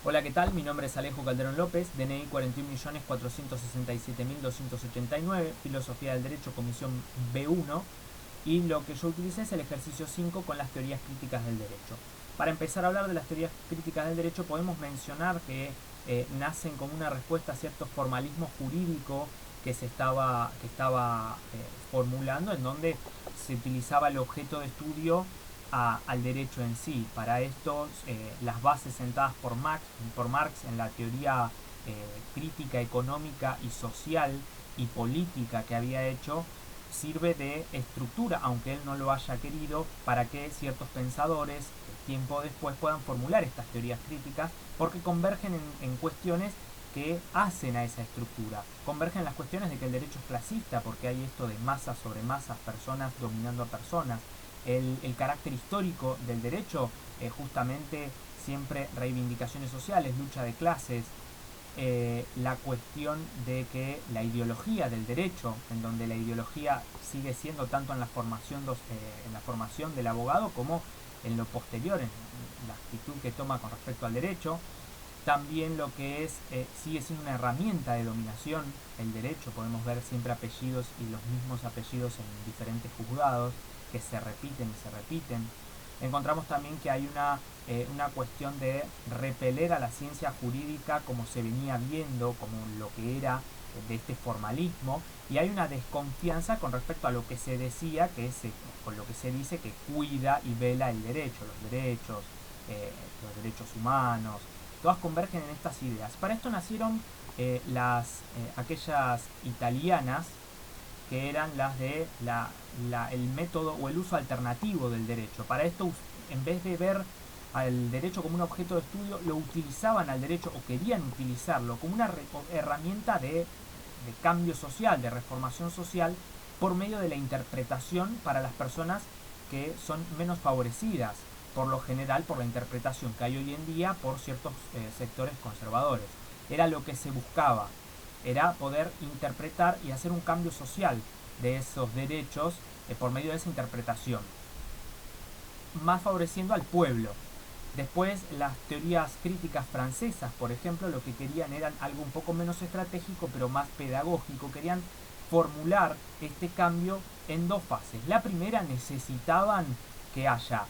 Hola, ¿qué tal? Mi nombre es Alejo Calderón López, DNI 41.467.289, Filosofía del Derecho, Comisión B1, y lo que yo utilicé es el ejercicio 5 con las teorías críticas del derecho. Para empezar a hablar de las teorías críticas del derecho podemos mencionar que nacen como una respuesta a cierto formalismo jurídico que estaba formulando, en donde se utilizaba el objeto de estudio al derecho en sí. Para esto, las bases sentadas por Marx en la teoría crítica económica y social y política que había hecho sirve de estructura, aunque él no lo haya querido, para que ciertos pensadores tiempo después puedan formular estas teorías críticas, porque convergen en cuestiones que hacen a esa estructura. Convergen las cuestiones de que el derecho es clasista, porque hay esto de masas sobre masas, personas dominando a personas. El carácter histórico del derecho, justamente siempre reivindicaciones sociales, lucha de clases, la cuestión de que la ideología del derecho, en donde la ideología sigue siendo tanto en la formación del abogado como en lo posterior, en la actitud que toma con respecto al derecho. También lo que sigue siendo una herramienta de dominación, el derecho. Podemos ver siempre apellidos y los mismos apellidos en diferentes juzgados que se repiten y se repiten. Encontramos también que hay una cuestión de repeler a la ciencia jurídica como se venía viendo, como lo que era de este formalismo, y hay una desconfianza con respecto a lo que se decía, con lo que se dice que cuida y vela el derecho, los derechos humanos. Todas convergen en estas ideas. Para esto nacieron aquellas italianas que eran las de el método o el uso alternativo del derecho. Para esto, en vez de ver al derecho como un objeto de estudio, lo utilizaban al derecho o querían utilizarlo como una herramienta de cambio social, de reformación social, por medio de la interpretación para las personas que son menos favorecidas, por lo general por la interpretación que hay hoy en día por ciertos sectores conservadores. Era lo que se buscaba, era poder interpretar y hacer un cambio social de esos derechos por medio de esa interpretación, más favoreciendo al pueblo. Después, las teorías críticas francesas, por ejemplo, lo que querían era algo un poco menos estratégico, pero más pedagógico. Querían formular este cambio en dos fases. La primera, necesitaban que haya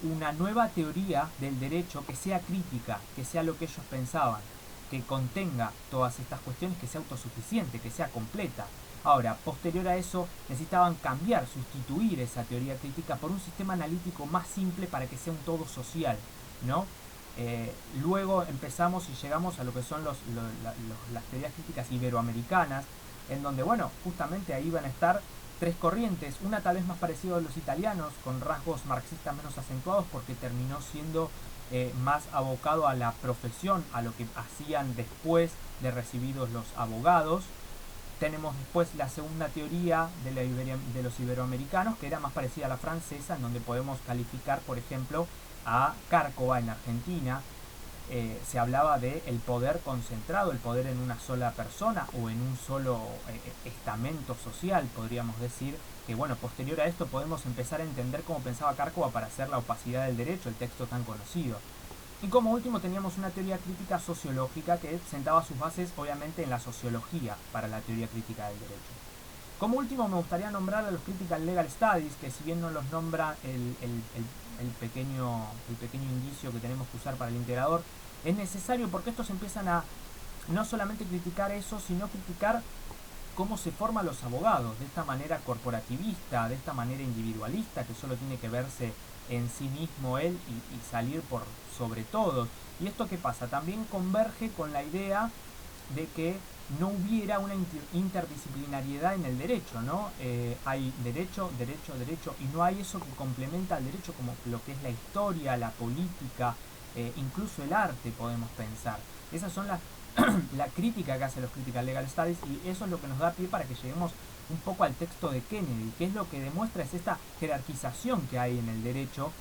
una nueva teoría del derecho que sea crítica, que sea lo que ellos pensaban, que contenga todas estas cuestiones, que sea autosuficiente, que sea completa. Ahora, posterior a eso, necesitaban cambiar, sustituir esa teoría crítica por un sistema analítico más simple para que sea un todo social, ¿no? Luego empezamos y llegamos a lo que son las teorías críticas iberoamericanas, en donde, bueno, justamente ahí van a estar tres corrientes, una tal vez más parecida a los italianos, con rasgos marxistas menos acentuados, porque terminó siendo más abocado a la profesión, a lo que hacían después de recibidos los abogados. Tenemos después la segunda teoría de los iberoamericanos, que era más parecida a la francesa, en donde podemos calificar, por ejemplo, a Cárcova en Argentina. Se hablaba de el poder concentrado, el poder en una sola persona o en un solo estamento social, podríamos decir. Que bueno, posterior a esto podemos empezar a entender cómo pensaba Cárcova para hacer La opacidad del derecho, el texto tan conocido. Y como último teníamos una teoría crítica sociológica que sentaba sus bases obviamente en la sociología para la teoría crítica del derecho. Como último me gustaría nombrar a los Critical Legal Studies, que si bien no los nombra el pequeño indicio que tenemos que usar para el integrador, es necesario porque estos empiezan a no solamente criticar eso, sino criticar cómo se forman los abogados, de esta manera corporativista, de esta manera individualista, que solo tiene que verse en sí mismo él y salir por sobre todos. ¿Y esto qué pasa? También converge con la idea de que no hubiera una interdisciplinariedad en el derecho, ¿no? Hay derecho, derecho, derecho, y no hay eso que complementa al derecho, como lo que es la historia, la política, incluso el arte, podemos pensar. Esas son la crítica que hacen los Critical Legal Studies, y eso es lo que nos da pie para que lleguemos un poco al texto de Kennedy, que es lo que demuestra es esta jerarquización que hay en el derecho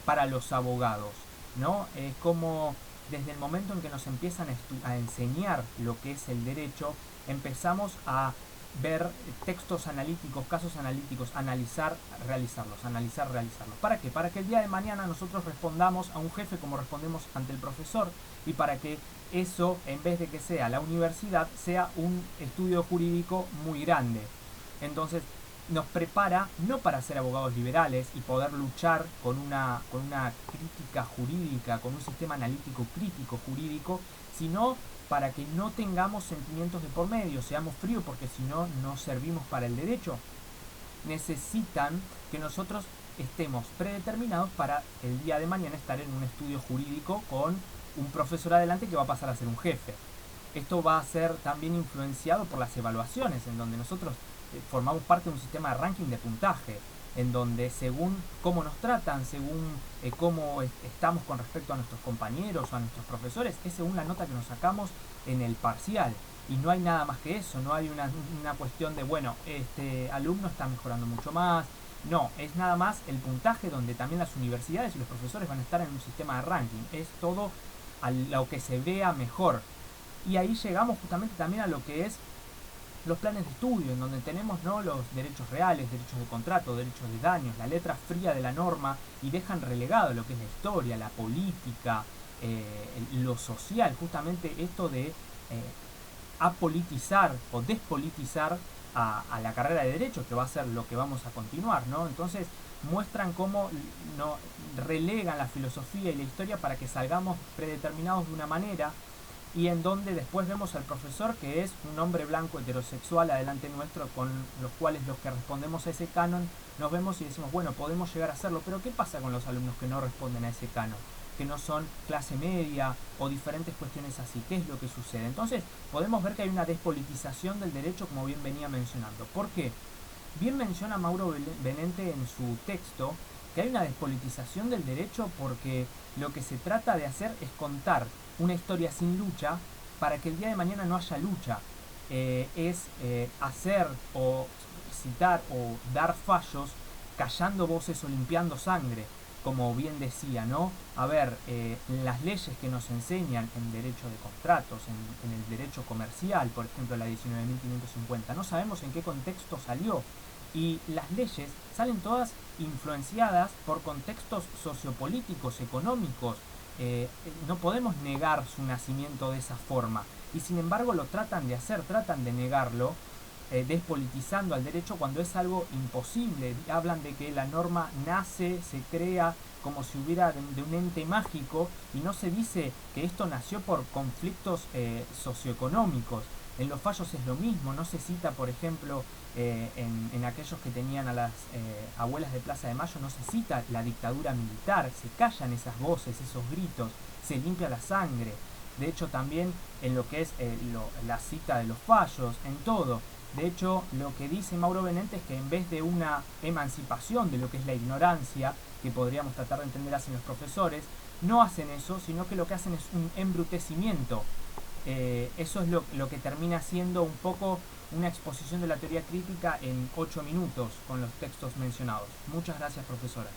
para los abogados, ¿no? Es como desde el momento en que nos empiezan a enseñar lo que es el derecho, empezamos a ver textos analíticos, casos analíticos, analizar, realizarlos, analizar, realizarlos. ¿Para qué? Para que el día de mañana nosotros respondamos a un jefe como respondemos ante el profesor, y para que eso, en vez de que sea la universidad, sea un estudio jurídico muy grande. Entonces, nos prepara no para ser abogados liberales y poder luchar con una crítica jurídica, con un sistema analítico crítico jurídico, sino para que no tengamos sentimientos de por medio, seamos fríos, porque si no, no servimos para el derecho. Necesitan que nosotros estemos predeterminados para el día de mañana estar en un estudio jurídico con un profesor adelante que va a pasar a ser un jefe. Esto va a ser también influenciado por las evaluaciones, en donde nosotros formamos parte de un sistema de ranking de puntaje, en donde según cómo nos tratan, según cómo estamos con respecto a nuestros compañeros o a nuestros profesores, es según la nota que nos sacamos en el parcial. Y no hay nada más que eso, no hay una cuestión de, bueno, este alumno está mejorando mucho más. No, es nada más el puntaje, donde también las universidades y los profesores van a estar en un sistema de ranking. Es todo a lo que se vea mejor. Y ahí llegamos justamente también a lo que es los planes de estudio, en donde tenemos, ¿no?, los derechos reales, derechos de contrato, derechos de daños, la letra fría de la norma, y dejan relegado lo que es la historia, la política, lo social, justamente esto de apolitizar o despolitizar a la carrera de Derecho, que va a ser lo que vamos a continuar, ¿no? Entonces muestran cómo no relegan la filosofía y la historia para que salgamos predeterminados de una manera, y en donde después vemos al profesor, que es un hombre blanco heterosexual adelante nuestro, con los cuales los que respondemos a ese canon nos vemos y decimos, bueno, podemos llegar a hacerlo, pero ¿qué pasa con los alumnos que no responden a ese canon? Que no son clase media o diferentes cuestiones así. ¿Qué es lo que sucede? Entonces podemos ver que hay una despolitización del derecho, como bien venía mencionando. ¿Por qué? Bien menciona Mauro Benente en su texto que hay una despolitización del derecho porque lo que se trata de hacer es contar una historia sin lucha para que el día de mañana no haya lucha. Hacer o citar o dar fallos callando voces o limpiando sangre, como bien decía, ¿no? A ver, las leyes que nos enseñan en derecho de contratos, en el derecho comercial, por ejemplo la 19.550, no sabemos en qué contexto salió, y las leyes salen todas influenciadas por contextos sociopolíticos, económicos. No podemos negar su nacimiento de esa forma, y sin embargo lo tratan de hacer, tratan de negarlo, despolitizando al derecho cuando es algo imposible. Hablan de que la norma nace, se crea como si hubiera de un ente mágico, y no se dice que esto nació por conflictos socioeconómicos. En los fallos es lo mismo, no se cita, por ejemplo, en aquellos que tenían a las abuelas de Plaza de Mayo, no se cita la dictadura militar, se callan esas voces, esos gritos, se limpia la sangre. De hecho, también en lo que es la cita de los fallos, en todo. De hecho, lo que dice Mauro Benente es que en vez de una emancipación de lo que es la ignorancia, que podríamos tratar de entender así los profesores, no hacen eso, sino que lo que hacen es un embrutecimiento. Eso es lo que termina siendo un poco una exposición de la teoría crítica en 8 minutos con los textos mencionados. Muchas gracias, profesoras.